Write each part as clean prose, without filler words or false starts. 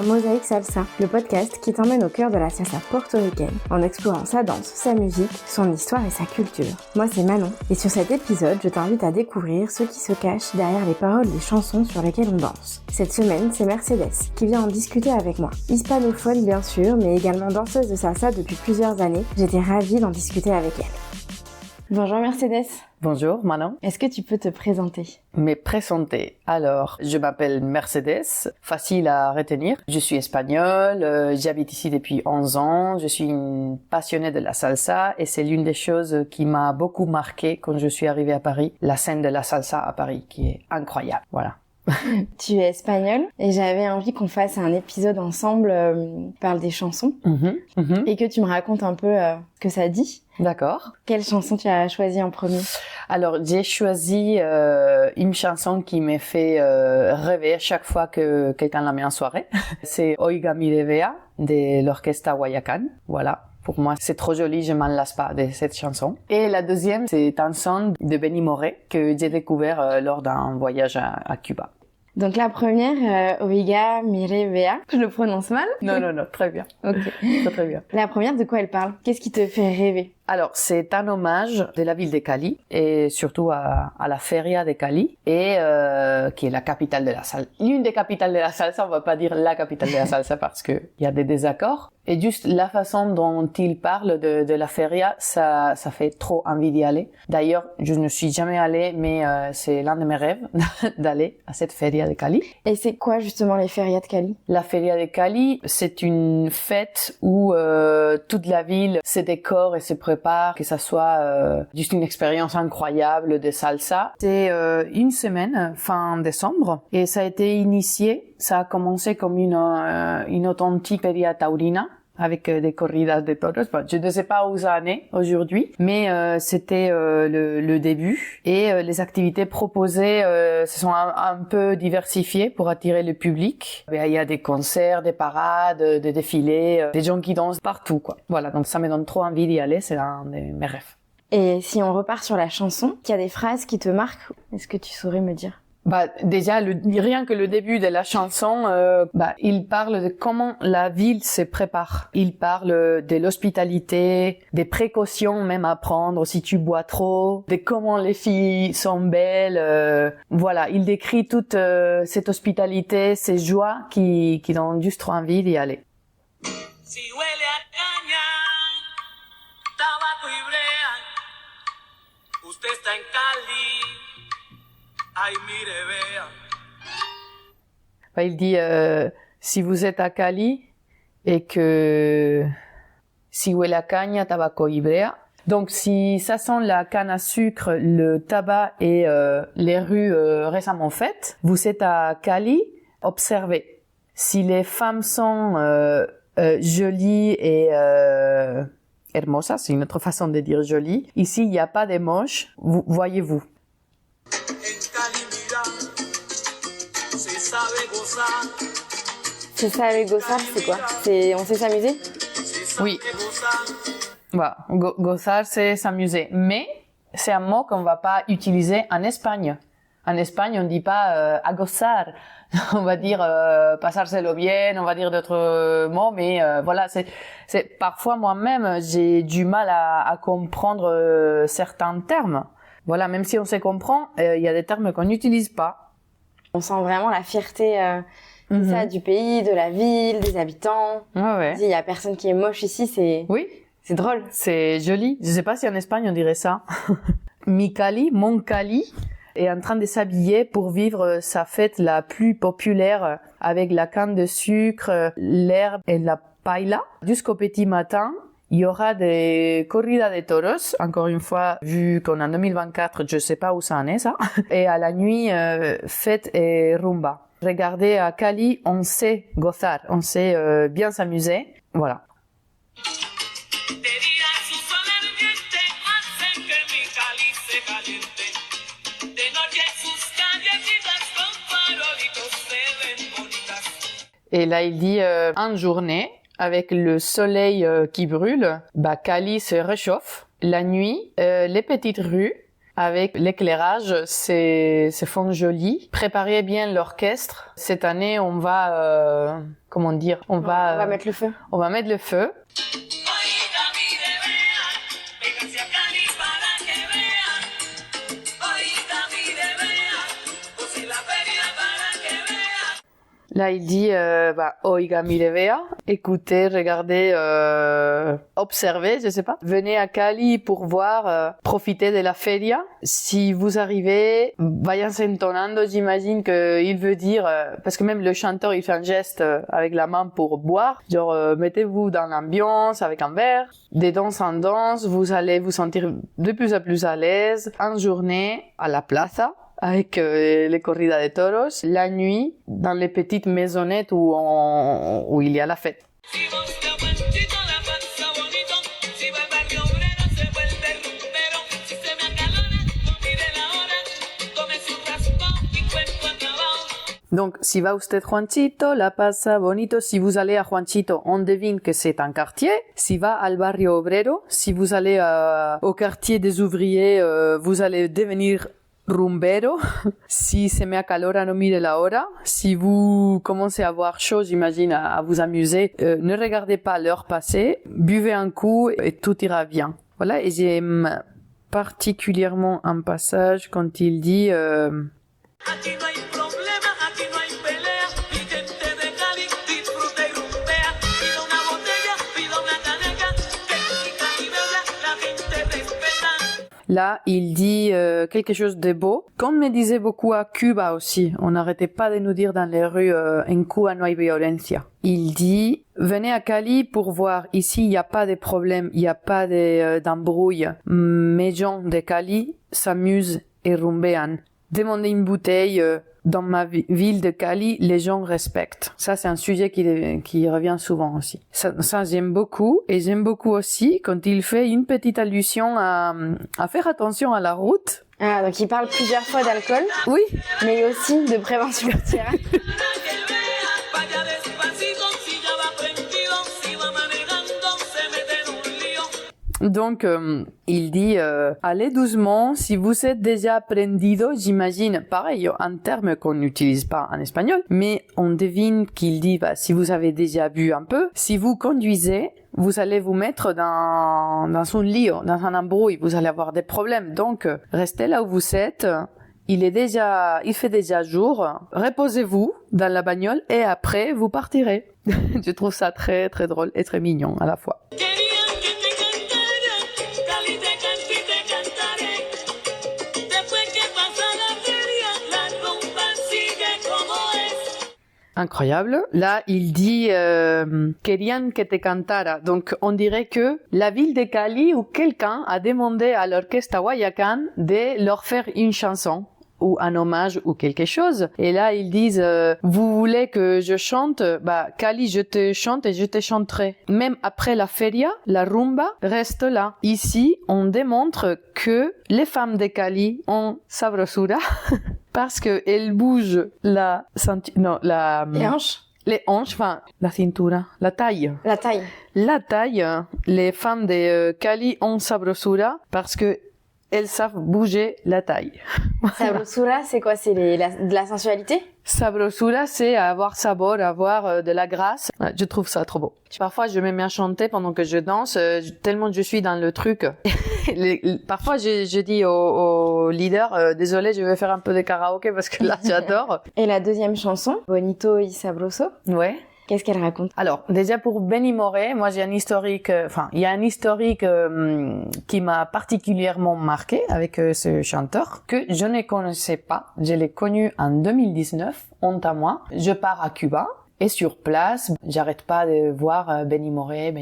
dans Mosaïque Salsa, le podcast qui t'emmène au cœur de la salsa portoricaine en explorant sa danse, sa musique, son histoire et sa culture. Moi c'est Manon et sur cet épisode, je t'invite à découvrir ce qui se cache derrière les paroles des chansons sur lesquelles on danse. Cette semaine, c'est Mercedes qui vient en discuter avec moi. Hispanophone bien sûr, mais également danseuse de salsa depuis plusieurs années. J'étais ravie d'en discuter avec elle. Bonjour Mercedes. Bonjour Manon. Est-ce que tu peux te présenter ? Me présenter. Alors, je m'appelle Mercedes, facile à retenir. Je suis espagnole, j'habite ici depuis 11 ans. Je suis une passionnée de la salsa et c'est l'une des choses qui m'a beaucoup marquée quand je suis arrivée à Paris. La scène de la salsa à Paris qui est incroyable. Voilà. Tu es espagnole et j'avais envie qu'on fasse un épisode ensemble qui parle des chansons et que tu me racontes un peu ce que ça dit. D'accord. Quelle chanson tu as choisi en premier ? Alors, j'ai choisi une chanson qui me fait rêver à chaque fois que quelqu'un la met en soirée. C'est Oiga mi revea de l'orchestre Guayacán. Voilà. Pour moi, c'est trop joli, je m'en lasse pas de cette chanson. Et la deuxième, c'est un son de Benny Moré que j'ai découvert lors d'un voyage à Cuba. Donc la première, Oiga mi revea, je le prononce mal ? Non, très bien. Ok. Très bien. La première, de quoi elle parle ? Qu'est-ce qui te fait rêver ? Alors, c'est un hommage de la ville de Cali et surtout à la Feria de Cali et qui est la capitale de la salsa. L'une des capitales de la salsa, on va pas dire la capitale de la salsa parce que il y a des désaccords. Et juste la façon dont il parle de la Feria, ça fait trop envie d'y aller. D'ailleurs, je ne suis jamais allée, mais c'est l'un de mes rêves d'aller à cette Feria de Cali. Et c'est quoi justement les ferias de Cali ? La Feria de Cali, c'est une fête où toute la ville se décore et se prépare, que ça soit juste une expérience incroyable de salsa. C'est une semaine, fin décembre, et ça a été initié. Ça a commencé comme une authentique feria taurina avec des corridas de toros. Bon, je ne sais pas où ça en est aujourd'hui, mais c'était le début. Et les activités proposées se sont un peu diversifiées pour attirer le public. Il y a des concerts, des parades, des défilés, des gens qui dansent partout, quoi. Voilà, donc ça me donne trop envie d'y aller, c'est un de mes rêves. Et si on repart sur la chanson, il y a des phrases qui te marquent, est-ce que tu saurais me dire ? Déjà, rien que le début de la chanson, il parle de comment la ville se prépare. Il parle de l'hospitalité, des précautions même à prendre si tu bois trop, de comment les filles sont belles. Voilà, il décrit toute cette hospitalité, ces joies qui donnent juste trop envie d'y aller. Si huele a caña, tabaco y brea, usted está en Cali. Ay, mire, vea. Il dit si vous êtes à Cali et que si huele a caña, tabaco y brea. Donc si ça sent la canne à sucre, le tabac et les rues récemment faites, vous êtes à Cali, observez. Si les femmes sont jolies et hermosas, c'est une autre façon de dire jolie. Ici, il n'y a pas de moches, voyez-vous. C'est ça avec gozar, c'est quoi ? On sait s'amuser ? Oui. Voilà, gozar, c'est s'amuser. Mais c'est un mot qu'on va pas utiliser en Espagne. En Espagne, on dit pas a gozar. On va dire pasárselo bien, on va dire d'autres mots, mais voilà, c'est parfois moi-même j'ai du mal à comprendre certains termes. Voilà, même si on se comprend, il y a des termes qu'on n'utilise pas. On sent vraiment la fierté ça, du pays, de la ville, des habitants. Ouais. Il y a personne qui est moche ici, c'est... Oui. C'est drôle. C'est joli. Je sais pas si en Espagne on dirait ça. Mon Cali est en train de s'habiller pour vivre sa fête la plus populaire avec la canne de sucre, l'herbe et la paella. Jusqu'au petit matin, il y aura des corridas de toros. Encore une fois, vu qu'on est en 2024, je sais pas où ça en est, ça. Et à la nuit, fête et rumba. Regardez, à Cali, on sait gozar, on sait bien s'amuser. Voilà. Et là, il dit en journée, avec le soleil qui brûle, Cali se réchauffe. La nuit, les petites rues avec l'éclairage, c'est fond joli. Préparez bien l'orchestre. Cette année, on va, on va mettre le feu. On va mettre le feu. Là, il dit, oiga, mire, vea, écoutez, regardez, observez, je sais pas. Venez à Cali pour voir, profiter de la feria. Si vous arrivez, váyanse entonando, j'imagine qu'il veut dire, parce que même le chanteur, il fait un geste avec la main pour boire. Genre, mettez-vous dans l'ambiance avec un verre. De danse en danse, vous allez vous sentir de plus en plus à l'aise. En journée, à la plaza, avec les corridas de toros, la nuit, dans les petites maisonnettes où il y a la fête. Donc, si va usted Juanchito, la pasa bonito. Si vous allez à Juanchito, on devine que c'est un quartier. Si va al barrio obrero, si vous allez au quartier des ouvriers, vous allez devenir rumbero. Si se me acalora, no mire la hora. Si vous commencez à avoir chaud, j'imagine, à vous amuser, ne regardez pas l'heure passée, buvez un coup et tout ira bien. Voilà, et j'aime particulièrement un passage quand il dit Là, il dit quelque chose de beau. Comme me disait beaucoup à Cuba aussi, on n'arrêtait pas de nous dire dans les rues en Cuba no hay violencia. Il dit venez à Cali pour voir. Ici, il n'y a pas de problème, il n'y a pas d'embrouille. Mes gens de Cali s'amusent et rumbean. Demandez une bouteille. Dans ma ville de Cali, les gens respectent. Ça, c'est un sujet qui revient souvent aussi. Ça, j'aime beaucoup. Et j'aime beaucoup aussi quand il fait une petite allusion à faire attention à la route. Ah, donc il parle plusieurs fois d'alcool. Oui. Mais aussi de prévention routière. Donc, il dit allez doucement. Si vous êtes déjà prendido, j'imagine, pareil, un terme qu'on n'utilise pas en espagnol, mais on devine qu'il dit si vous avez déjà bu un peu. Si vous conduisez, vous allez vous mettre dans un lío, dans un embrouille. Vous allez avoir des problèmes. Donc, restez là où vous êtes. Il fait déjà jour. Reposez-vous dans la bagnole et après, vous partirez. Je trouve ça très, très drôle et très mignon à la fois. Incroyable. Là, il dit querían que te cantara. Donc, on dirait que la ville de Cali ou quelqu'un a demandé à l'orchestre Guayacán de leur faire une chanson ou un hommage ou quelque chose. Et là, ils disent vous voulez que je chante? Cali, je te chante et je te chanterai. Même après la feria, la rumba reste là. Ici, on démontre que les femmes de Cali ont sabrosura. Parce que elles bougent les hanches, enfin, la cintura, la taille. La taille, les femmes de Cali ont sabrosura parce que elles savent bouger la taille. Sabrosura, c'est quoi? C'est de la sensualité? Sabrosura, c'est avoir sabor, avoir de la grâce. Ouais, je trouve ça trop beau. Parfois, je me mets à chanter pendant que je danse, tellement je suis dans le truc. Parfois, je dis au leader, désolé, je vais faire un peu de karaoké parce que là, j'adore. Et la deuxième chanson, Bonito y Sabroso. Ouais. Qu'est-ce qu'elle raconte? Alors, déjà pour Benny Moré, moi j'ai un historique, il y a un historique qui m'a particulièrement marqué avec ce chanteur que je ne connaissais pas. Je l'ai connu en 2019, honte à moi. Je pars à Cuba. Et sur place, j'arrête pas de voir Benny Moré.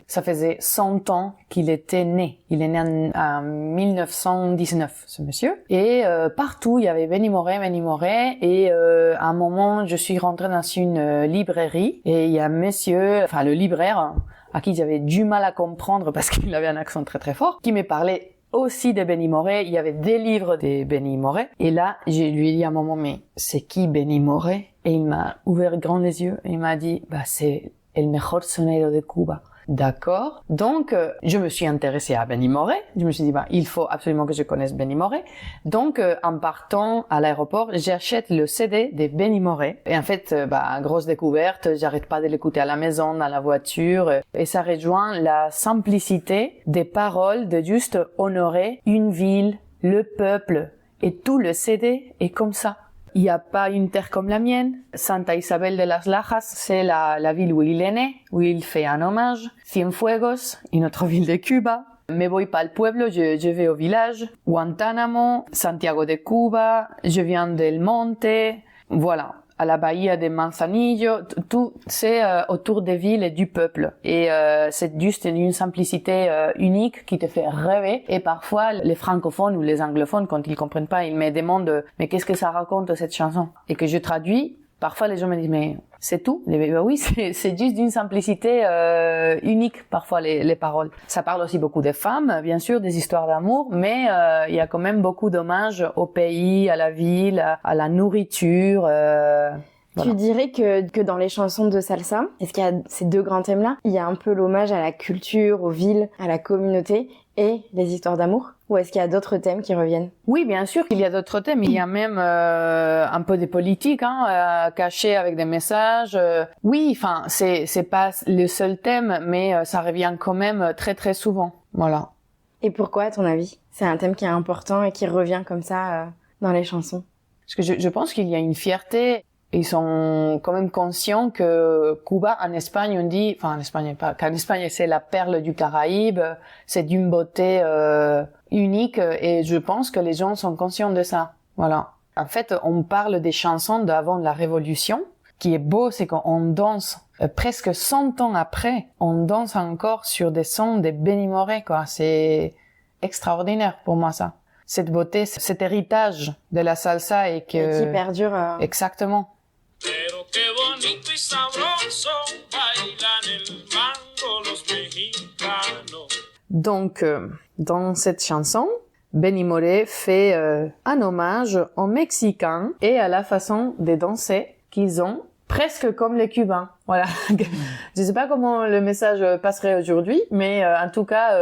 Ça faisait 100 ans qu'il était né. Il est né en 1919, ce monsieur. Et partout, il y avait Benny Moré. Et à un moment, je suis rentrée dans une librairie et il y a un monsieur, enfin le libraire, à qui j'avais du mal à comprendre parce qu'il avait un accent très très fort, qui me parlait aussi de Benny Moré. Il y avait des livres de Benny Moré. Et là, je lui ai dit à un moment, mais c'est qui Benny Moré? Et il m'a ouvert grand les yeux et il m'a dit, c'est el mejor sonero de Cuba. D'accord. Donc, je me suis intéressée à Benny Moré. Je me suis dit, il faut absolument que je connaisse Benny Moré. Donc, en partant à l'aéroport, j'achète le CD de Benny Moré. Et en fait, grosse découverte, j'arrête pas de l'écouter à la maison, dans la voiture. Et ça rejoint la simplicité des paroles de juste honorer une ville, le peuple. Et tout le CD est comme ça. Il n'y a pas une terre comme la mienne. Santa Isabel de las Lajas, c'est la ville où il est né, où il fait un hommage. Cienfuegos, une autre ville de Cuba. Me voy pas al pueblo, je vais au village. Guantánamo, Santiago de Cuba, je viens del Monte. Voilà. À la Bahia de Manzanillo, tout c'est autour des villes et du peuple. Et c'est juste une simplicité unique qui te fait rêver. Et parfois, les francophones ou les anglophones, quand ils comprennent pas, ils me demandent « Mais qu'est-ce que ça raconte cette chanson ?» Et que je traduis. Parfois, les gens me disent « Mais c'est tout ?» Oui, c'est juste d'une simplicité unique, parfois, les paroles. Ça parle aussi beaucoup des femmes, bien sûr, des histoires d'amour, mais il y a quand même beaucoup d'hommages au pays, à la ville, à la nourriture. Voilà. Tu dirais que dans les chansons de salsa, est-ce qu'il y a ces deux grands thèmes-là, il y a un peu l'hommage à la culture, aux villes, à la communauté et les histoires d'amour? Ou est-ce qu'il y a d'autres thèmes qui reviennent? Oui, bien sûr qu'il y a d'autres thèmes. Il y a même un peu de politique, cachés avec des messages. Oui, enfin, c'est pas le seul thème, mais ça revient quand même très très souvent. Voilà. Et pourquoi, à ton avis, c'est un thème qui est important et qui revient comme ça dans les chansons? Parce que je pense qu'il y a une fierté. Ils sont quand même conscients que Cuba, en Espagne, on dit, enfin en Espagne pas, qu'en Espagne c'est la perle du Caraïbe, c'est d'une beauté unique, et je pense que les gens sont conscients de ça. Voilà. En fait, on parle des chansons d'avant la Révolution. Ce qui est beau, c'est qu'on danse presque 100 ans après, on danse encore sur des sons de Benny Moré, quoi. C'est extraordinaire pour moi ça. Cette beauté, cet héritage de la salsa et qui perdure. Exactement. Pero qué bonito y sabroso bailan el mango los mexicanos. Donc, dans cette chanson, Benny Moré fait un hommage aux Mexicains et à la façon de danser qu'ils ont, presque comme les Cubains. Voilà. Je sais pas comment le message passerait aujourd'hui, mais en tout cas,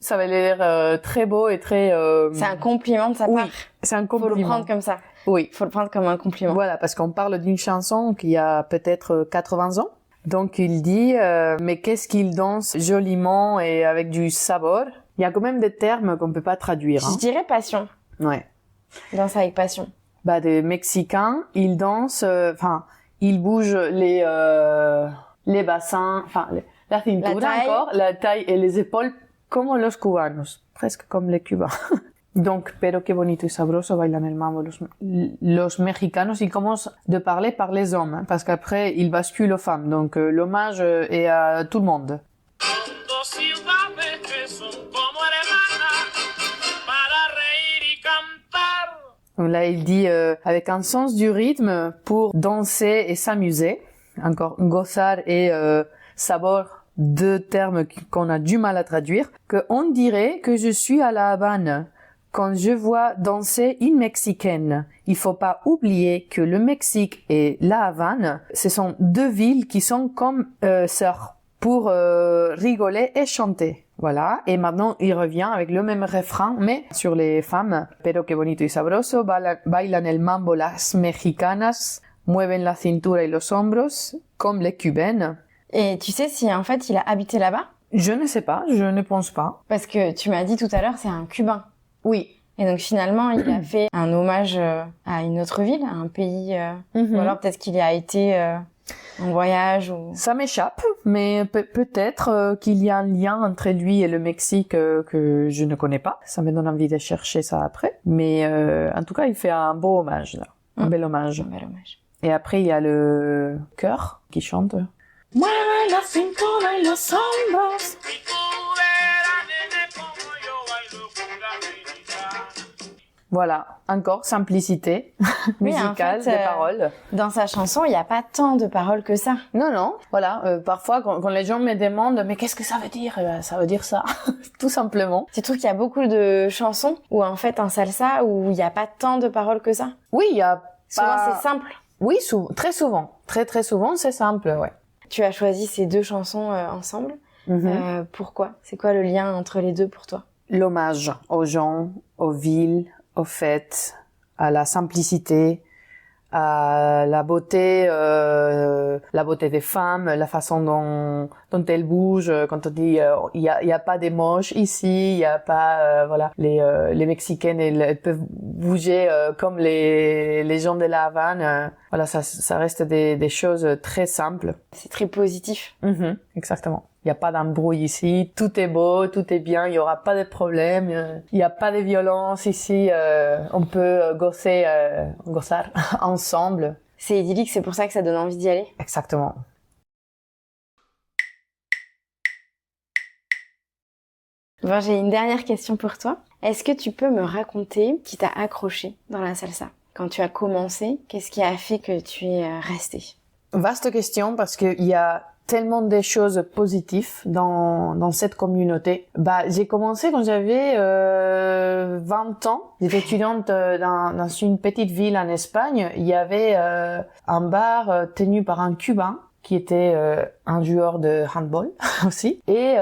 ça avait l'air très beau et très... C'est un compliment de sa part. Oui, c'est un compliment. Faut le prendre comme ça. Oui. Faut le prendre comme un compliment. Voilà, parce qu'on parle d'une chanson qui a peut-être 80 ans. Donc il dit mais qu'est-ce qu'il danse joliment et avec du sabor. Il y a quand même des termes qu'on peut pas traduire. Je dirais passion. Ouais. Danse avec passion. Des Mexicains, ils dansent, ils bougent les bassins, la cintura encore, la taille et les épaules comme los cubanos, presque comme les Cubains. Donc, pero qué bonito y sabroso bailan el mambo los mexicanos. Ils commencent de parler par les hommes, parce qu'après, ils basculent aux femmes. Donc, l'hommage est à tout le monde. Donc là, il dit avec un sens du rythme pour danser et s'amuser. Encore gozar et sabor, deux termes qu'on a du mal à traduire. Que on dirait que je suis à la Havane quand je vois danser une Mexicaine. Il faut pas oublier que le Mexique et la Havane, ce sont deux villes qui sont comme sœurs pour rigoler et chanter. Voilà. Et maintenant, il revient avec le même refrain, mais sur les femmes. Pero qué bonito y sabroso bailan el mambo las mexicanas, mueven la cintura y los hombros, comme les cubaines. Et tu sais si en fait il a habité là-bas? Je ne sais pas, je ne pense pas. Parce que tu m'as dit tout à l'heure, c'est un Cubain. Oui. Et donc finalement, il a fait un hommage à une autre ville, à un pays, ou alors peut-être qu'il y a été en voyage ou... Ça m'échappe, mais peut-être qu'il y a un lien entre lui et le Mexique que je ne connais pas. Ça me donne envie de chercher ça après. Mais en tout cas, il fait un beau hommage, là. Un bel hommage. Un bel hommage. Et après, il y a le chœur qui chante. Mueve la cintura y los hombros. Voilà, encore simplicité musicale, en fait, des paroles. Dans sa chanson, il n'y a pas tant de paroles que ça. Non, voilà. Parfois, quand les gens me demandent « Mais qu'est-ce que ça veut dire ?» Ça veut dire ça, tout simplement. Tu trouves qu'il y a beaucoup de chansons où en fait, en salsa, où il n'y a pas tant de paroles que ça? Oui, il y a Souvent, c'est simple. Oui, très souvent. Très, très souvent, c'est simple, ouais. Tu as choisi ces deux chansons ensemble. Pourquoi? C'est quoi le lien entre les deux pour toi? L'hommage aux gens, aux villes, aux fêtes, à la simplicité, à la beauté des femmes, la façon dont elles bougent. Quand on dit il y a pas des moches ici, il y a pas voilà, les Mexicaines elles peuvent bouger comme les gens de la Havane. Voilà, ça reste des choses très simples. C'est très positif. Exactement. Il n'y a pas d'embrouille ici, tout est beau, tout est bien, il n'y aura pas de problème, il n'y a pas de violence ici, on peut gosser ensemble. C'est idyllique, c'est pour ça que ça donne envie d'y aller. Exactement. Bon, j'ai une dernière question pour toi. Est-ce que tu peux me raconter ce qui t'a accroché dans la salsa? Quand tu as commencé, qu'est-ce qui a fait que tu es resté? Vaste question parce qu'il y a tellement de choses positives dans cette communauté. J'ai commencé quand j'avais 20 ans. J'étais étudiante dans une petite ville en Espagne. Il y avait un bar tenu par un Cubain qui était un joueur de handball aussi. Et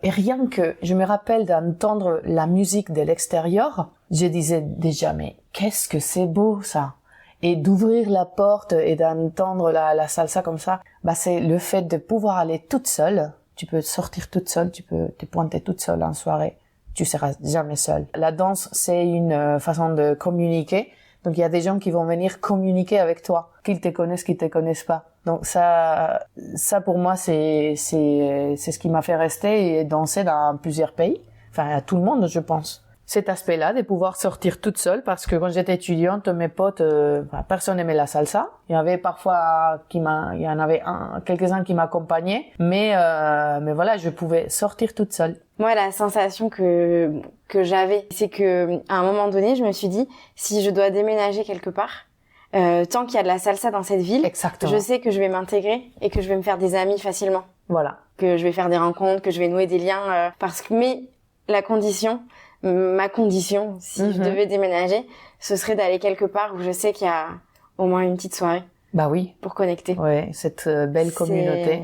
rien que je me rappelle d'entendre la musique de l'extérieur, je disais déjà mais qu'est-ce que c'est beau ça! Et d'ouvrir la porte et d'entendre la salsa comme ça, c'est le fait de pouvoir aller toute seule. Tu peux sortir toute seule, tu peux te pointer toute seule en soirée. Tu seras jamais seule. La danse, c'est une façon de communiquer. Donc il y a des gens qui vont venir communiquer avec toi, qu'ils te connaissent, qu'ils te connaissent pas. Donc ça pour moi c'est ce qui m'a fait rester et danser dans plusieurs pays. Enfin à tout le monde, je pense. Cet aspect-là, de pouvoir sortir toute seule, parce que quand j'étais étudiante, mes potes, personne n'aimait la salsa. Il y avait parfois quelques-uns qui m'accompagnaient, mais voilà, je pouvais sortir toute seule. Moi, la sensation que j'avais, c'est que à un moment donné, je me suis dit, si je dois déménager quelque part, tant qu'il y a de la salsa dans cette ville, exactement, je sais que je vais m'intégrer et que je vais me faire des amis facilement. Voilà. Que je vais faire des rencontres, que je vais nouer des liens, mais ma condition, si je devais déménager, ce serait d'aller quelque part où je sais qu'il y a au moins une petite soirée. Bah oui. Pour connecter. Ouais, cette belle communauté.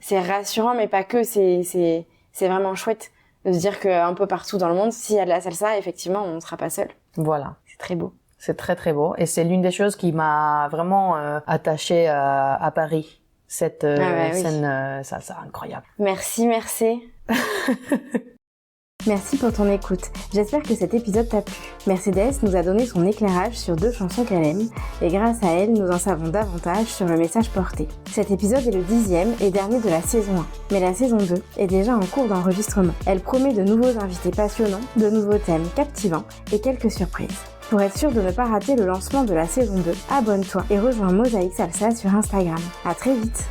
C'est rassurant, mais pas que, c'est vraiment chouette de se dire qu'un peu partout dans le monde, s'il y a de la salsa, effectivement, on ne sera pas seul. Voilà. C'est très beau. C'est très très beau. Et c'est l'une des choses qui m'a vraiment attachée à Paris. Cette scène salsa incroyable. Merci. Merci pour ton écoute. J'espère que cet épisode t'a plu. Mercedes nous a donné son éclairage sur 2 chansons qu'elle aime et grâce à elle, nous en savons davantage sur le message porté. Cet épisode est le 10e et dernier de la saison 1, mais la saison 2 est déjà en cours d'enregistrement. Elle promet de nouveaux invités passionnants, de nouveaux thèmes captivants et quelques surprises. Pour être sûr de ne pas rater le lancement de la saison 2, abonne-toi et rejoins Mosaïque Salsa sur Instagram. À très vite!